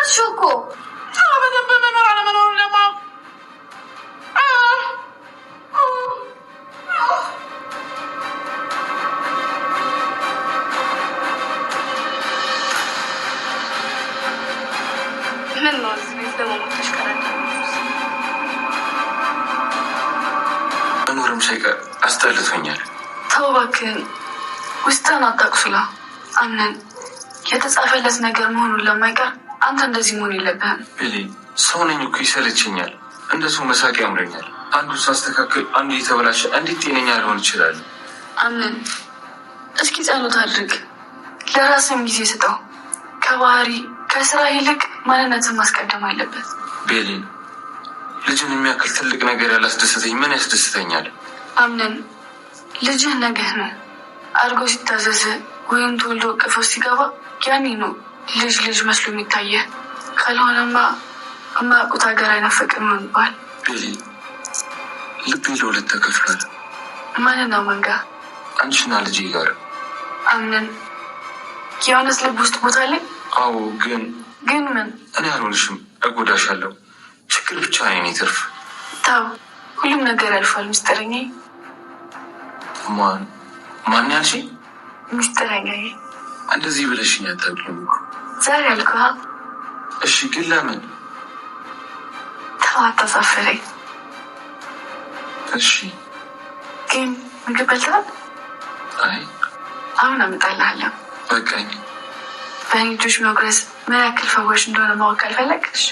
شوكو أبدا بمنور على منور لما من نوز بيزدمو متشكرا منورم شيء أستقلتوني توباكن وستانا تقصلا أمنن የተጻፈለት ነገር መሆኑን ለማይቀር አንተ እንደዚህ መሆን የለብህም ቢሊ ሰው ነኝ እኮ ይሰለችኛል እንደሱ መሳቅ ያምረኛል አንዱ ሳስተካክል አንዱ የተበላሸ እንዴት ጤነኛ ሊሆን ይችላል አምን እስኪ ጸሎት አድርግ ለራስም ጊዜ ስጠው ከባህሪ ከስራ ይልቅ ማንነትን ማስቀደም አለበት ቢሊ ልጅን የሚያክል ትልቅ ነገር ያላስደሰተኝ ምን ያስደስተኛል አምን ልጅህ ነገህ ነው አርጎ ሲታዘዝ ወይም ተወልዶ እቅፍ ውስጥ ሲገባ ያኔ ነው ልጅ መስሎ የሚታየ ካልሆነማ እማያውቁት ሀገር አይናፈቅም ይባል ቢሊ ልቤ ለሁለት ተከፍሏል ማንና መንጋ አንቺና ልጄ ጋር አምነን የሆነስ ልብ ውስጥ ቦታ ላይ አዎ ግን ምን እኔ አልሆንሽም እጎዳሻለሁ ችግር ብቻ አይኔ ትርፍ ታው ሁሉም ነገር ያልፋል ምስጢረኛ ማን ያልሽ ምስጢረኛ እንደዚህ ብለሽኝ አታውቂም ዛሬ አልኩህ እሺ ግን ለምን ተዋጣሳፈረኝ እሺ ግን ምግብ በልተሃል አይ አሁን አመጣልሃለሁ በቃኝ በእንጆች መጉረስ ምን ያክል ፈዋሽ እንደሆነ ማወቅ አልፈለግሽ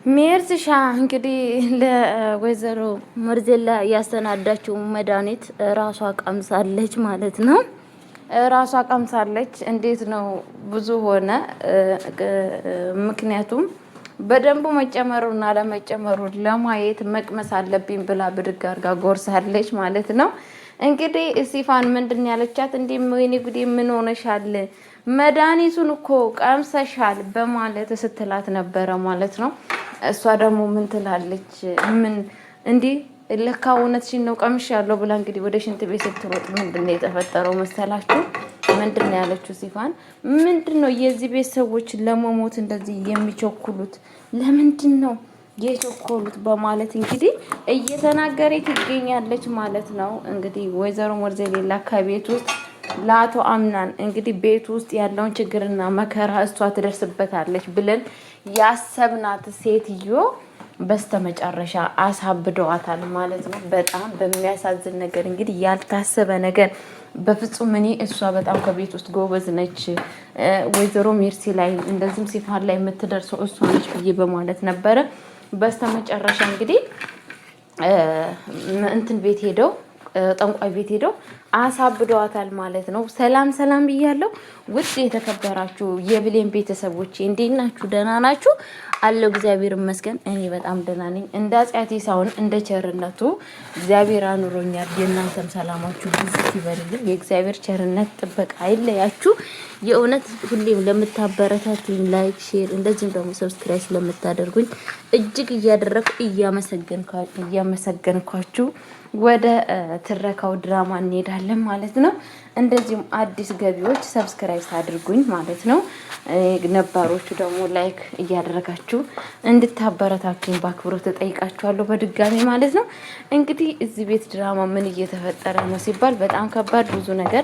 ሜርሲሻ እንግዲህ ለወይዘሮ መርዜላ ያስተናዳችው መድኃኒት ራሷ ቀምሳለች ማለት ነው። ራሷ ቀምሳለች። እንዴት ነው ብዙ ሆነ? ምክንያቱም በደንቡ መጨመሩና ለመጨመሩ ለማየት መቅመስ አለብኝ ብላ ብድግ አድርጋ ጎርሳለች ማለት ነው። እንግዲህ ሲፋን ምንድን ያለቻት እንዴ ወይኔ ጉዴ ምን ሆነሻል? መድኃኒቱን እኮ ቀምሰሻል በማለት ስትላት ነበረ ማለት ነው። እሷ ደግሞ ምን ትላለች? ምን እንዴ ለካ እውነትሽን ነው ቀምሻለሁ ብላ እንግዲህ ወደ ሽንት ቤት ስትሮጥ ምንድነው የተፈጠረው መሰላችሁ? ምንድነው ያለችው ሲፋን? ምንድነው የዚህ ቤት ሰዎች ለመሞት እንደዚህ የሚቸኩሉት? ለምንድነው የቸኮሉት? በማለት እንግዲህ እየተናገረች ትገኛለች ማለት ነው። እንግዲህ ወይዘሮ መርዜሌላ ከቤት ውስጥ ለአቶ አምናን እንግዲህ ቤት ውስጥ ያለውን ችግርና መከራ እሷ ትደርስበታለች ብለን ያሰብናት ሴትዮ በስተመጨረሻ አሳብደዋታል ማለት ነው። በጣም በሚያሳዝን ነገር እንግዲህ ያልታሰበ ነገር በፍጹም እኔ እሷ በጣም ከቤት ውስጥ ጎበዝ ነች ወይዘሮ ሜርሲ ላይ እንደዚህም ሲፋን ላይ የምትደርሰው እሷ ነች ብዬ በማለት ነበረ። በስተመጨረሻ እንግዲህ እንትን ቤት ሄደው ጠንቋይ ቤት ሄደው አሳብደዋታል ማለት ነው። ሰላም ብያለሁ። ውድ የተከበራችሁ የብሌን ቤተሰቦች እንዴት ናችሁ? ደህና ናችሁ? አለው እግዚአብሔር ይመስገን እኔ በጣም ደህና ነኝ። እንደ አጽያቴ ሳይሆን እንደ ቸርነቱ እግዚአብሔር አኑሮኛል። የእናንተም ሰላማችሁ ብዙ ይበልልኝ። የእግዚአብሔር ቸርነት ጥበቃ አይለያችሁ። የእውነት ሁሌም ለምታበረታቱኝ ላይክ፣ ሼር እንደዚህም ደግሞ ሰብስክራይብ ስለምታደርጉኝ እጅግ እያመሰገንኳችሁ ወደ ትረካው ድራማ እንሄዳለን እንላለን ማለት ነው። እንደዚሁም አዲስ ገቢዎች ሰብስክራይብ አድርጉኝ ማለት ነው። ነባሮቹ ደግሞ ላይክ እያደረጋችሁ እንድታበረታቱኝ በአክብሮት ተጠይቃችኋለሁ በድጋሚ ማለት ነው። እንግዲህ እዚህ ቤት ድራማ ምን እየተፈጠረ ነው ሲባል በጣም ከባድ ብዙ ነገር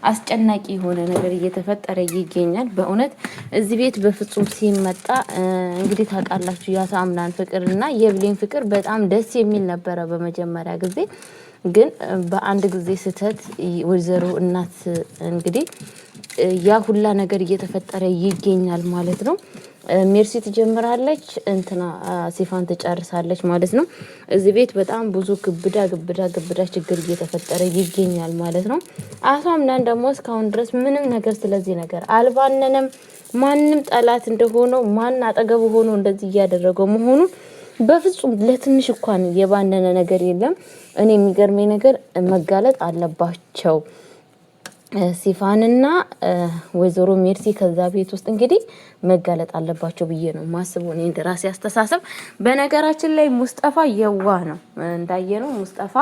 አስጨናቂ የሆነ ነገር እየተፈጠረ ይገኛል። በእውነት እዚህ ቤት በፍጹም ሲመጣ እንግዲህ ታውቃላችሁ የአቶ አምናን ፍቅርና የብሌን ፍቅር በጣም ደስ የሚል ነበረ በመጀመሪያ ጊዜ። ግን በአንድ ጊዜ ስህተት ወይዘሮ እናት እንግዲህ ያ ሁላ ነገር እየተፈጠረ ይገኛል ማለት ነው። ሜርሲ ትጀምራለች እንትና ሲፋን ትጨርሳለች ማለት ነው። እዚህ ቤት በጣም ብዙ ግብዳ ችግር እየተፈጠረ ይገኛል ማለት ነው። አቶ አምናን ደግሞ እስካሁን ድረስ ምንም ነገር ስለዚህ ነገር አልባነነም። ማንም ጠላት እንደሆነው ማን አጠገቡ ሆኖ እንደዚህ እያደረገው መሆኑን በፍጹም ለትንሽ እንኳን የባነነ ነገር የለም። እኔ የሚገርመኝ ነገር መጋለጥ አለባቸው ሲፋንና ወይዘሮ ሜርሲ ከዛ ቤት ውስጥ እንግዲህ መጋለጥ አለባቸው ብዬ ነው ማስበው እኔ እንደራሴ አስተሳሰብ። በነገራችን ላይ ሙስጠፋ የዋህ ነው እንዳየነው። ሙስጠፋ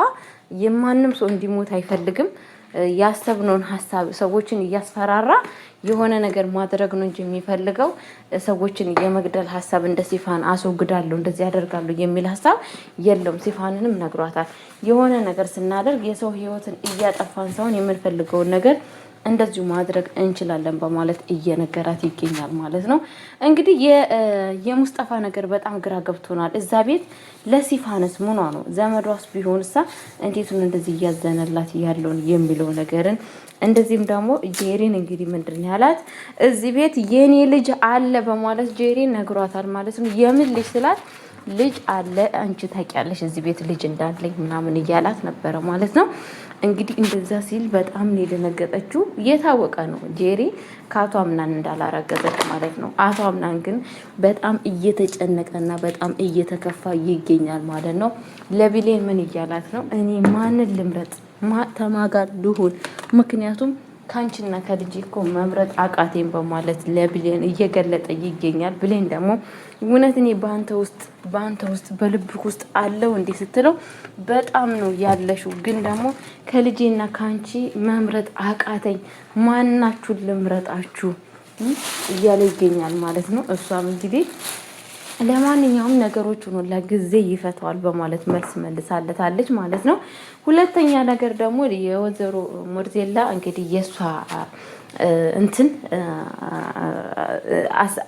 የማንም ሰው እንዲሞት አይፈልግም። ያሰብነውን ሀሳብ ሰዎችን እያስፈራራ የሆነ ነገር ማድረግ ነው እንጂ የሚፈልገው ሰዎችን የመግደል ሀሳብ እንደ ሲፋን አስወግዳለሁ እንደዚህ ያደርጋሉ የሚል ሀሳብ የለውም። ሲፋንንም ነግሯታል። የሆነ ነገር ስናደርግ የሰው ህይወትን እያጠፋን ሳይሆን የምንፈልገውን ነገር እንደዚሁ ማድረግ እንችላለን በማለት እየነገራት ይገኛል ማለት ነው። እንግዲህ የሙስጠፋ ነገር በጣም ግራ ገብቶናል። እዛ ቤት ለሲፋንስ ምኗ ነው? ዘመዷስ ቢሆንሳ እንዴት ነው እንደዚህ እያዘነላት ያለውን የሚለው ነገርን እንደዚህም ደግሞ ጄሪን እንግዲህ ምንድን ያላት እዚህ ቤት የኔ ልጅ አለ በማለት ጄሪን ነግሯታል ማለት ነው። የምን ልጅ ስላት ልጅ አለ አንቺ ታውቂያለሽ እዚህ ቤት ልጅ እንዳለኝ ምናምን እያላት ነበረ ማለት ነው። እንግዲህ እንደዛ ሲል በጣም ነው የደነገጠችው። የታወቀ ነው ጄሪ ከአቶ አምናን እንዳላረገዘች ማለት ነው። አቶ አምናን ግን በጣም እየተጨነቀና በጣም እየተከፋ ይገኛል ማለት ነው። ለቢሌን ምን እያላት ነው? እኔ ማንን ልምረጥ ተማጋር ልሁን? ምክንያቱም ካንቺና ከልጅ እኮ መምረጥ አቃቴን በማለት ለብሌን እየገለጠ ይገኛል። ብሌን ደግሞ እውነት እኔ በአንተ ውስጥ በልብህ ውስጥ አለው እንዴ ስትለው በጣም ነው ያለሽው፣ ግን ደግሞ ከልጄና ካንቺ መምረጥ አቃተኝ፣ ማናችሁን ልምረጣችሁ እያለ ይገኛል ማለት ነው። እሷም እንግዲህ ለማንኛውም ነገሮች ሆኖ ለጊዜ ይፈታዋል በማለት መልስ መልሳለታለች ማለት ነው። ሁለተኛ ነገር ደግሞ የወይዘሮ ሞርዜላ እንግዲህ የሷ እንትን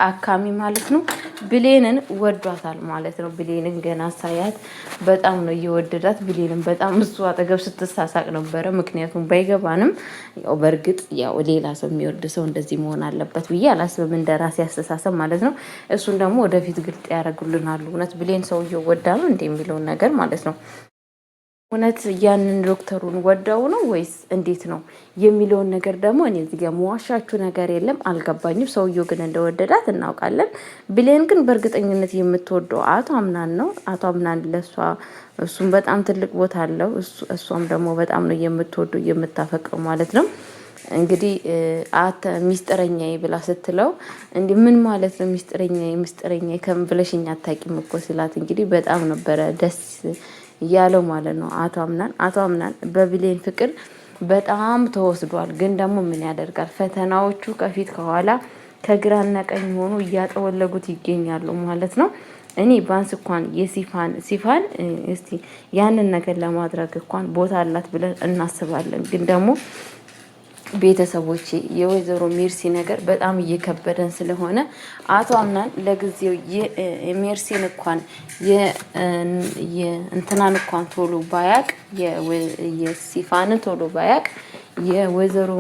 አካሚ ማለት ነው ብሌንን ወዷታል ማለት ነው። ብሌንን ገና ሳያት በጣም ነው እየወደዳት። ብሌንን በጣም እሱ አጠገብ ስትሳሳቅ ነበረ። ምክንያቱም ባይገባንም ያው በእርግጥ ያው ሌላ ሰው የሚወድ ሰው እንደዚህ መሆን አለበት ብዬ አላስብም፣ እንደራሴ አስተሳሰብ ማለት ነው። እሱን ደግሞ ወደፊት ግልጥ ያደርጉልናል። እውነት ብሌን ሰውየው ወዳ ነው እንደ የሚለውን ነገር ማለት ነው። እውነት ያንን ዶክተሩን ወዳው ነው ወይስ እንዴት ነው የሚለውን ነገር ደግሞ እኔ እዚህ ጋር መዋሻችሁ ነገር የለም፣ አልገባኝም። ሰውየው ግን እንደወደዳት እናውቃለን። ብሌን ግን በእርግጠኝነት የምትወደው አቶ አምናን ነው። አቶ አምናን ለሷ እሱም በጣም ትልቅ ቦታ አለው። እሷም ደግሞ በጣም ነው የምትወደው የምታፈቅረው ማለት ነው። እንግዲህ ሚስጥረኛዬ ብላ ስትለው እንዴ ምን ማለት ነው ሚስጥረኛዬ ከም ብለሽኝ አታውቂም እኮ ሲላት እንግዲህ በጣም ነበረ ደስ ያለው ማለት ነው። አቶ አምናን በብሌን ፍቅር በጣም ተወስዷል። ግን ደግሞ ምን ያደርጋል ፈተናዎቹ ከፊት ከኋላ ከግራና ቀኝ ሆኖ እያጠወለጉት ይገኛሉ ማለት ነው። እኔ ባንስ እንኳን ሲፋን እስቲ ያንን ነገር ለማድረግ እንኳን ቦታ አላት ብለን እናስባለን። ግን ደግሞ ቤተሰቦች የወይዘሮ ሜርሲ ነገር በጣም እየከበደን ስለሆነ አቶ አምናን ለጊዜው የሜርሲን እንኳን የእንትናን እንኳን ቶሎ ባያቅ የሲፋንን ቶሎ ባያቅ የወይዘሮ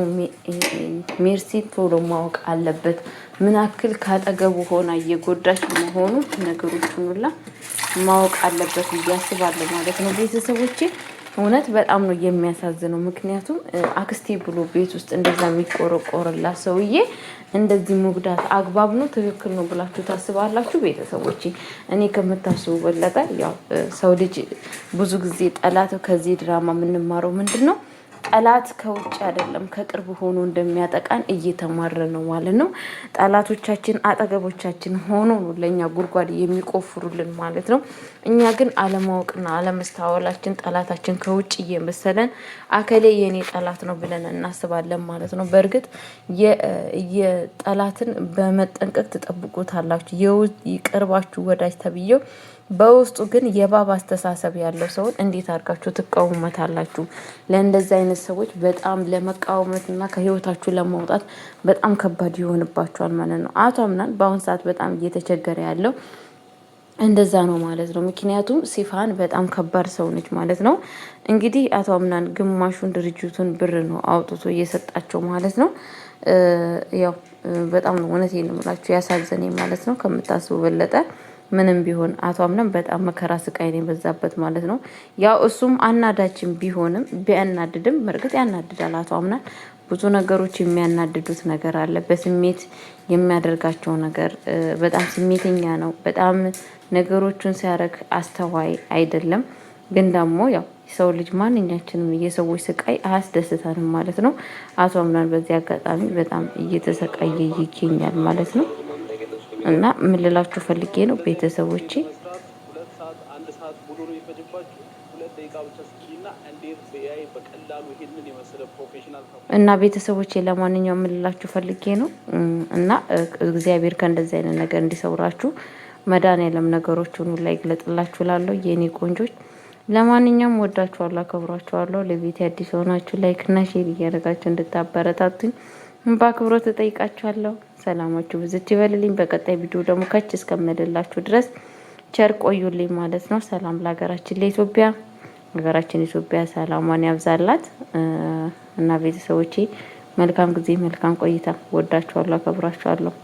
ሜርሲ ቶሎ ማወቅ አለበት። ምን አክል ካጠገቡ ሆና እየጎዳች መሆኑ ነገሮችን ሁላ ማወቅ አለበት ብዬ አስባለሁ ማለት ነው ቤተሰቦቼ። እውነት በጣም ነው የሚያሳዝነው። ምክንያቱም አክስቴ ብሎ ቤት ውስጥ እንደዛ የሚቆረቆርላት ሰውዬ እንደዚህ መጉዳት አግባብ ነው ትክክል ነው ብላችሁ ታስባላችሁ ቤተሰቦቼ? እኔ ከምታስቡ በለጠ ያው ሰው ልጅ ብዙ ጊዜ ጠላት ከዚህ ድራማ የምንማረው ምንድን ነው ጠላት ከውጭ አይደለም ከቅርብ ሆኖ እንደሚያጠቃን እየተማረ ነው ማለት ነው። ጠላቶቻችን አጠገቦቻችን ሆኖ ነው ለእኛ ጉድጓድ የሚቆፍሩልን ማለት ነው። እኛ ግን አለማወቅና አለመስተዋላችን ጠላታችን ከውጭ እየመሰለን አከሌ የኔ ጠላት ነው ብለን እናስባለን ማለት ነው። በእርግጥ የጠላትን በመጠንቀቅ ትጠብቁታላችሁ። ይቅርባችሁ ወዳጅ ተብዬው በውስጡ ግን የባብ አስተሳሰብ ያለው ሰውን እንዴት አድርጋችሁ ትቃወመታላችሁ? ለእንደዚህ አይነት ሰዎች በጣም ለመቃወመትና ከህይወታችሁ ለማውጣት በጣም ከባድ ይሆንባችኋል ማለት ነው። አቶ አምናን በአሁን ሰዓት በጣም እየተቸገረ ያለው እንደዛ ነው ማለት ነው። ምክንያቱም ሲፋን በጣም ከባድ ሰው ነች ማለት ነው። እንግዲህ አቶ አምናን ግማሹን ድርጅቱን ብር ነው አውጥቶ እየሰጣቸው ማለት ነው። ያው በጣም ነው እውነቴን ነው የምላችሁ ያሳዘነኝ ማለት ነው ከምታስቡ በለጠ። ምንም ቢሆን አቶ አምናን በጣም መከራ ስቃይ ነው የበዛበት ማለት ነው። ያው እሱም አናዳችን ቢሆንም ቢያናድድም በእርግጥ ያናድዳል። አቶ አምናን ብዙ ነገሮች የሚያናድዱት ነገር አለ። በስሜት የሚያደርጋቸው ነገር በጣም ስሜተኛ ነው። በጣም ነገሮቹን ሲያደርግ አስተዋይ አይደለም። ግን ደግሞ ያው የሰው ልጅ ማንኛችንም የሰዎች ስቃይ አያስደስታንም ማለት ነው። አቶ አምናን በዚህ አጋጣሚ በጣም እየተሰቃየ ይገኛል ማለት ነው። እና ምን ልላችሁ ፈልጌ ነው ቤተሰቦቼ እና ቤተሰቦቼ ለማንኛውም ምን ልላችሁ ፈልጌ ነው እና እግዚአብሔር ከእንደዚህ አይነት ነገር እንዲሰውራችሁ መድኃኒዓለም ነገሮችን ሁሉ ይግለጥላችሁ እላለሁ የኔ ቆንጆች። ለማንኛውም ወዳችኋለሁ፣ አከብራችኋለሁ። ለቤት አዲስ ሆናችሁ ላይክ እና ሼር እያደረጋችሁ እንድታበረታቱኝ በአክብሮት እጠይቃችኋለሁ። ሰላማችሁ ብዝት ይበልልኝ። በቀጣይ ቪዲዮ ደግሞ ከች እስከምልላችሁ ድረስ ቸር ቆዩልኝ ማለት ነው። ሰላም ለሀገራችን ለኢትዮጵያ፣ ሀገራችን ኢትዮጵያ ሰላሟን ያብዛላት እና ቤተሰቦቼ መልካም ጊዜ መልካም ቆይታ። ወዳችኋለሁ፣ አከብራችኋለሁ።